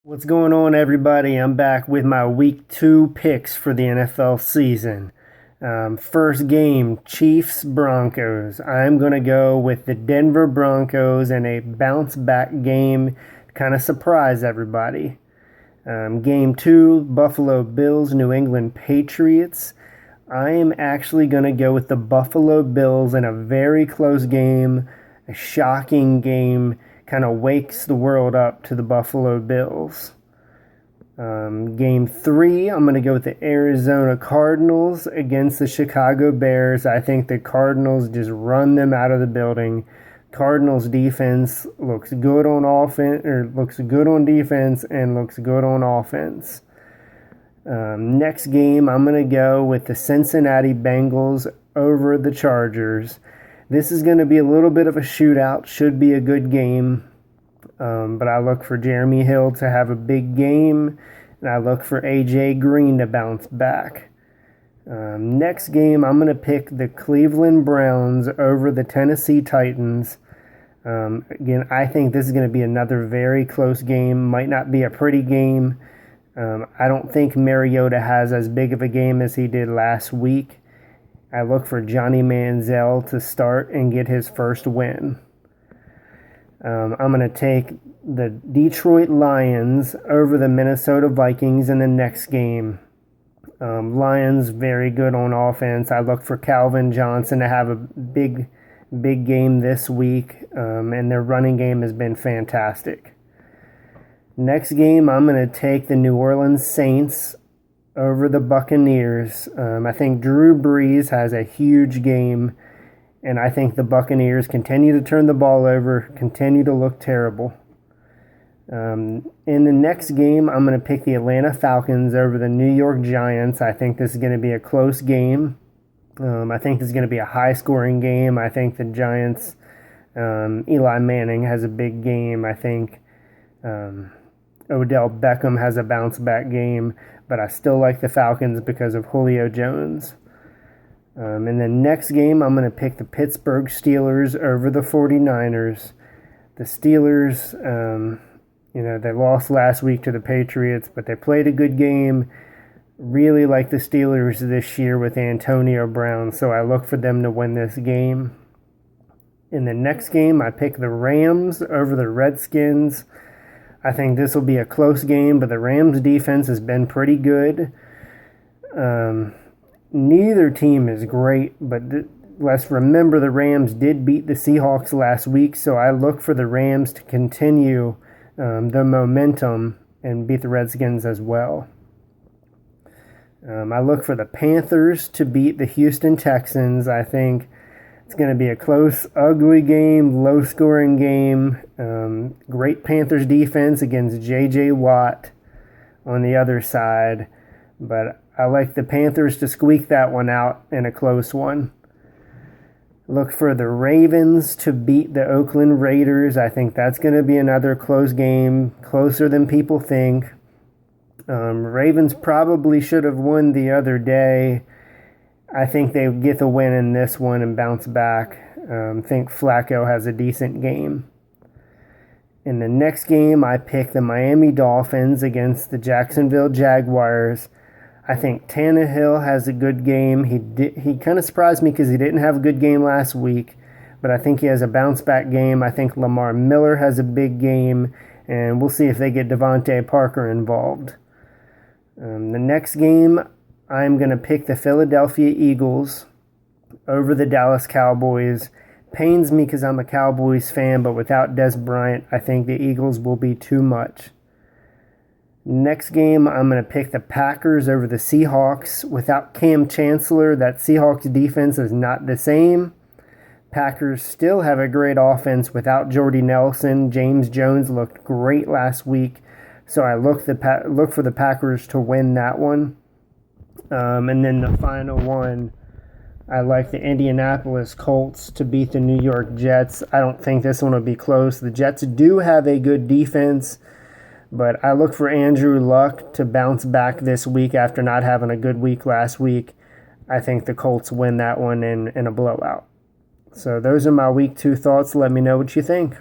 What's going on, everybody? I'm back with my week 2 picks for the NFL season. First game, Chiefs Broncos. I'm going to go with the Denver Broncos in a bounce back game, kind of surprise everybody. Game 2, Buffalo Bills, New England Patriots. I am actually going to go with the Buffalo Bills in a very close game, a shocking game, kind of wakes the world up to the Buffalo Bills. Game 3, I'm going to go with the Arizona Cardinals against the Chicago Bears. I think the Cardinals just run them out of the building. Cardinals defense looks good on offense, or looks good on defense, and looks good on offense. Next game, I'm going to go with the Cincinnati Bengals over the Chargers. This is going to be a little bit of a shootout. Should be a good game. But I look for Jeremy Hill to have a big game, and I look for A.J. Green to bounce back. Next game, I'm going to pick the Cleveland Browns over the Tennessee Titans. Again, I think this is going to be another very close game. Might not be a pretty game. I don't think Mariota has as big of a game as he did last week. I look for Johnny Manziel to start and get his first win. I'm going to take the Detroit Lions over the Minnesota Vikings in the next game. Lions very good on offense. I look for Calvin Johnson to have a big game this week, and their running game has been fantastic. Next game, I'm going to take the New Orleans Saints over the Buccaneers. I think Drew Brees has a huge game, and I think the Buccaneers continue to turn the ball over, continue to look terrible. In the next game, I'm going to pick the Atlanta Falcons over the New York Giants. I think this is going to be a close game. I think this is going to be a high-scoring game. I think the Giants, Eli Manning has a big game. I think Odell Beckham has a bounce-back game, but I still like the Falcons because of Julio Jones. In the next game, I'm going to pick the Pittsburgh Steelers over the 49ers. The Steelers, they lost last week to the Patriots, but they played a good game. Really like the Steelers this year with Antonio Brown, so I look for them to win this game. In the next game, I pick the Rams over the Redskins. I think this will be a close game, but the Rams defense has been pretty good. Neither team is great, but let's remember the Rams did beat the Seahawks last week, so I look for the Rams to continue the momentum and beat the Redskins as well. I look for the Panthers to beat the Houston Texans. I think it's going to be a close, ugly game, low-scoring game. Great Panthers defense against J.J. Watt on the other side, but I like the Panthers to squeak that one out in a close one. Look for the Ravens to beat the Oakland Raiders. I think that's going to be another close game, closer than people think. Ravens probably should have won the other day. I think they get the win in this one and bounce back. I think Flacco has a decent game. In the next game, I pick the Miami Dolphins against the Jacksonville Jaguars. I think Tannehill has a good game. He kind of surprised me because he didn't have a good game last week, but I think he has a bounce-back game. I think Lamar Miller has a big game, and we'll see if they get Devontae Parker involved. The next game, I'm going to pick the Philadelphia Eagles over the Dallas Cowboys. Pains me because I'm a Cowboys fan, but without Dez Bryant, I think the Eagles will be too much. Next game, I'm going to pick the Packers over the Seahawks. Without Cam Chancellor, that Seahawks defense is not the same. Packers still have a great offense without Jordy Nelson. James Jones looked great last week, so I look for the Packers to win that one. And then the final one, I like the Indianapolis Colts to beat the New York Jets. I don't think this one will be close. The Jets do have a good defense, but I look for Andrew Luck to bounce back this week after not having a good week last week. I think the Colts win that one in a blowout. So those are my week 2 thoughts. Let me know what you think.